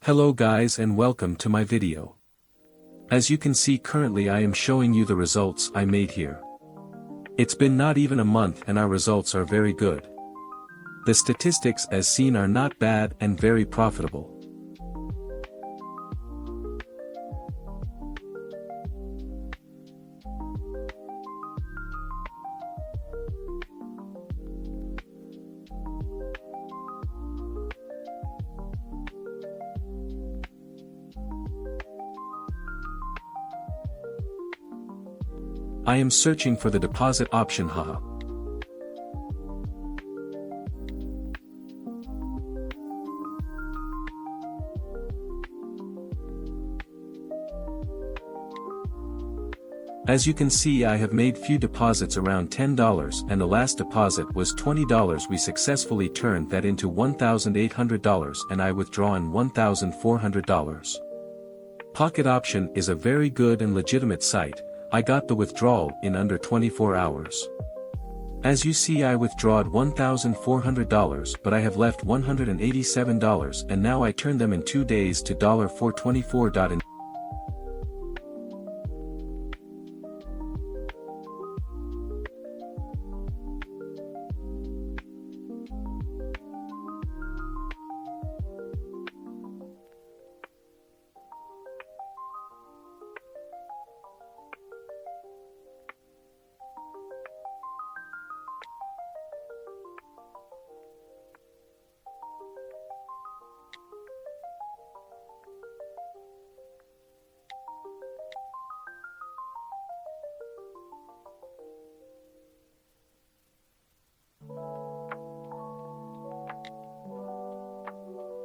Hello guys and welcome to my video. As you can see currently I am showing you the results I made here. It's been not even a month and our results are very good. The statistics as seen are not bad and very profitable. I am searching for the deposit option haha. As you can see I have made few deposits around $10 and the last deposit was $20. We successfully turned that into $1,800 and I withdrawn $1,400. Pocket Option is a very good and legitimate site. I got the withdrawal in under 24 hours. As you see I withdrawed $1,400 but I have left $187 and now I turn them in 2 days to $424.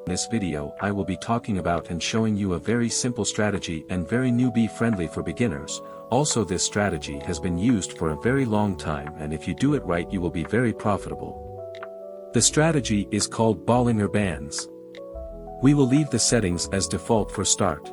In this video I will be talking about and showing you a very simple strategy and very newbie friendly for beginners. Also this strategy has been used for a very long time and if you do it right you will be very profitable. The strategy is called Bollinger Bands. We will leave the settings as default for start.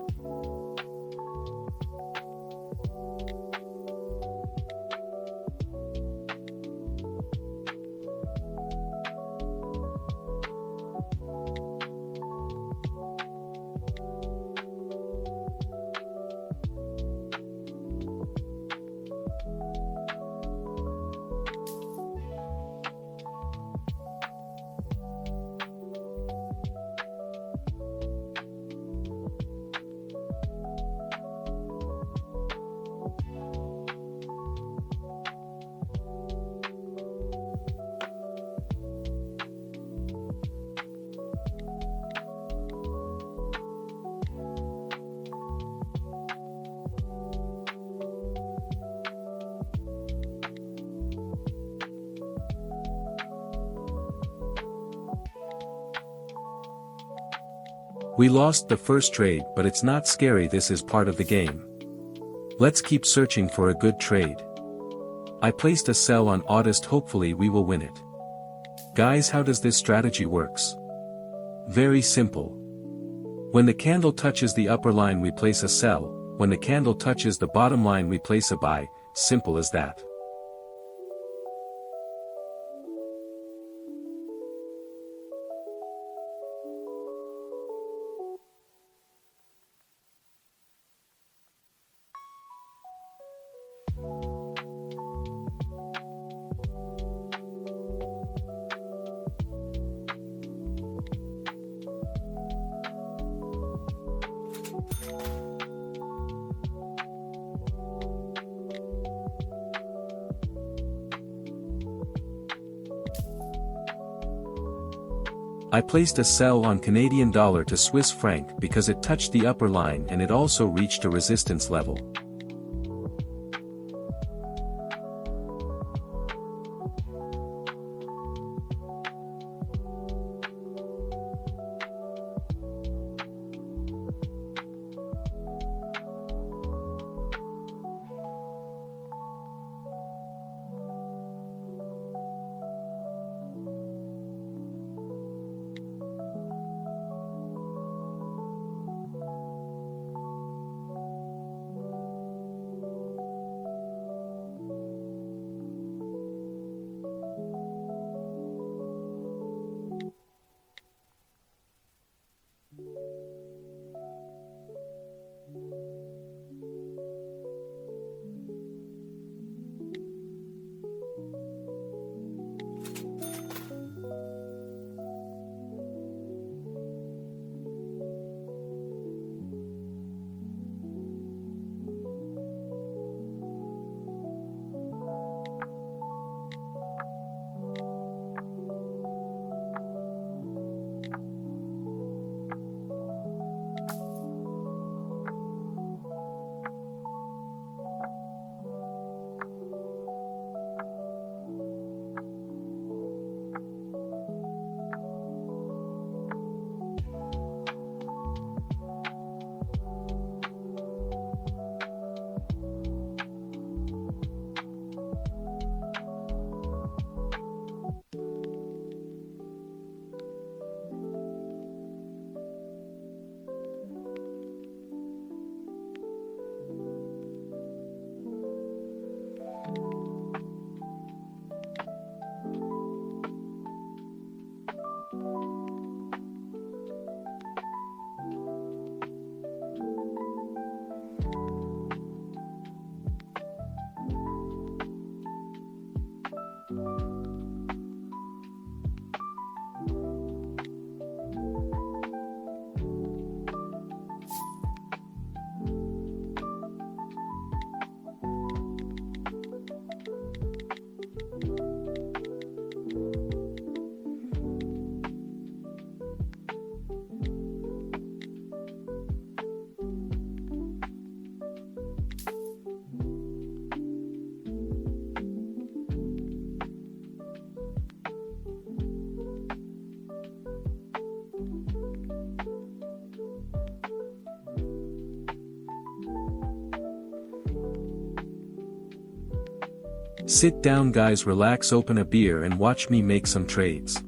We lost the first trade but it's not scary, this is part of the game. Let's keep searching for a good trade. I placed a sell on August, hopefully we will win it. Guys, how does this strategy works? Very simple. When the candle touches the upper line we place a sell, when the candle touches the bottom line we place a buy, simple as that. I placed a sell on Canadian dollar to Swiss franc because it touched the upper line and it also reached a resistance level. Sit down guys, relax, open a beer and watch me make some trades.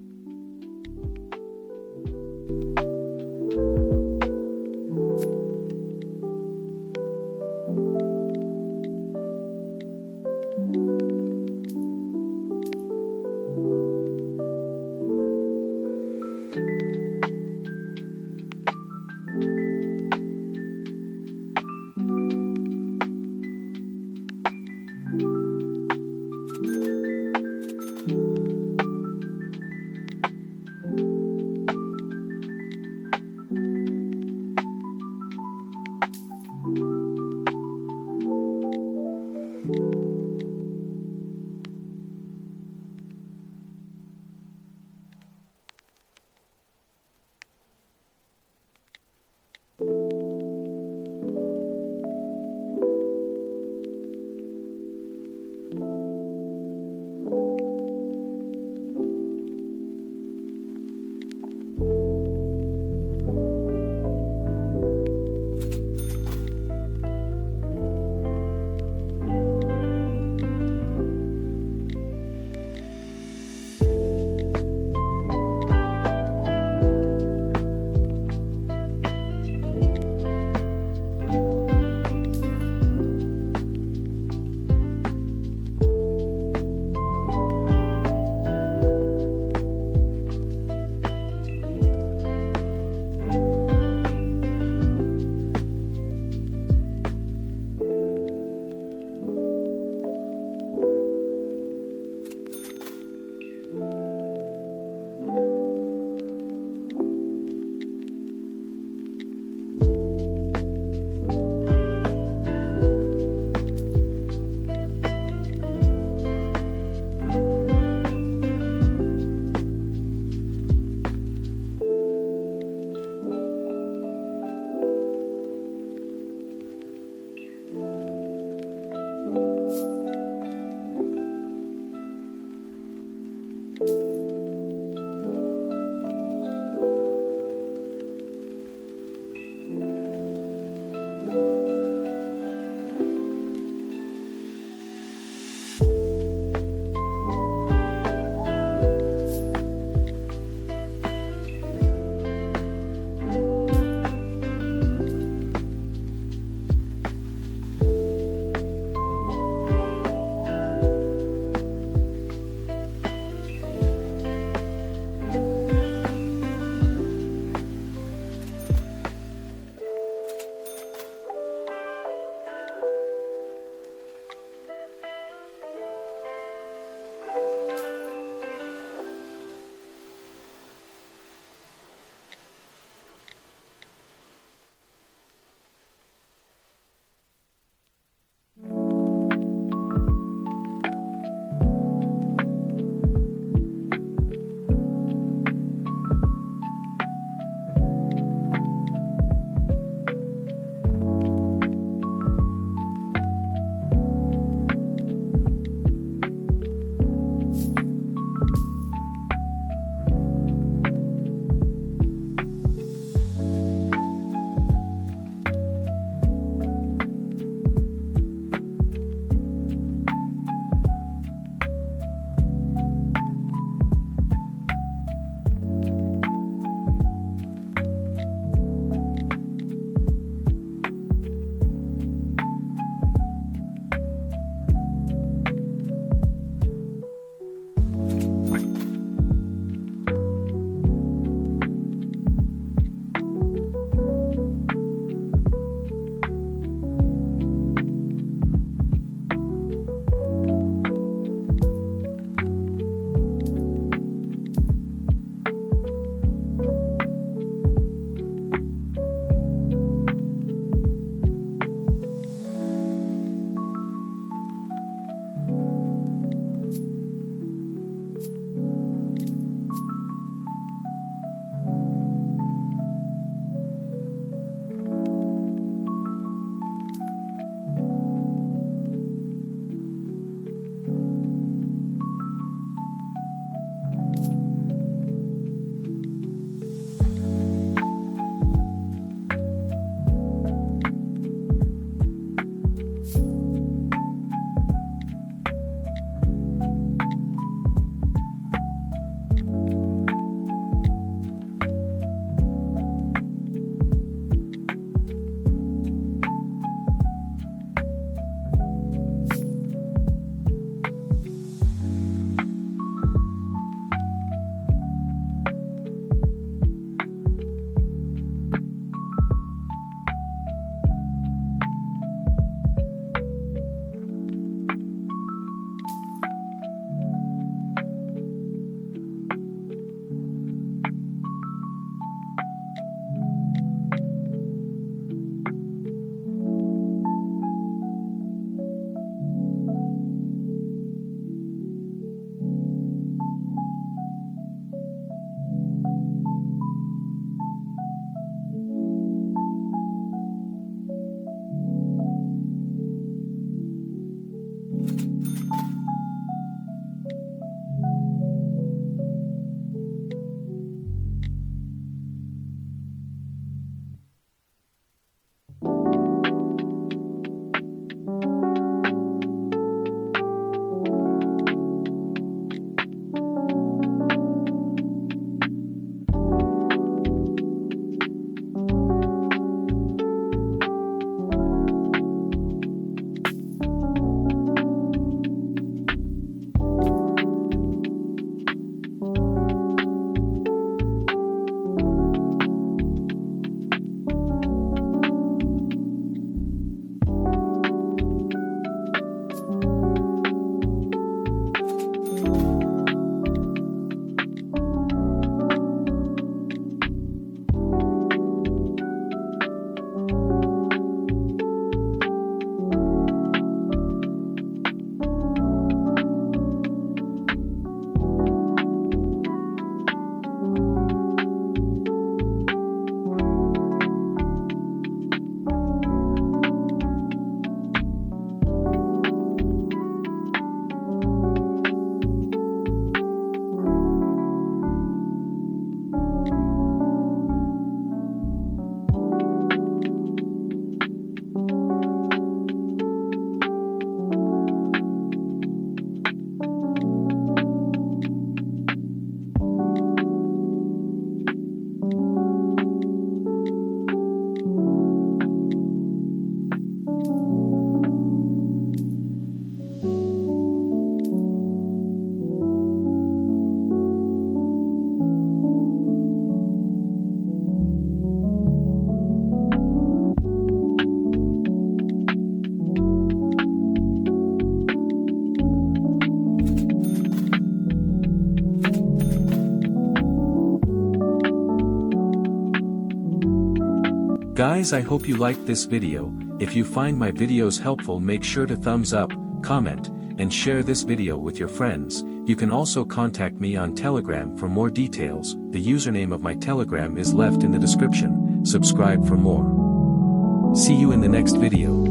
Guys, I hope you liked this video. If you find my videos helpful, make sure to thumbs up, comment, and share this video with your friends. You can also contact me on Telegram for more details. The username of my Telegram is left in the description. Subscribe for more. See you in the next video.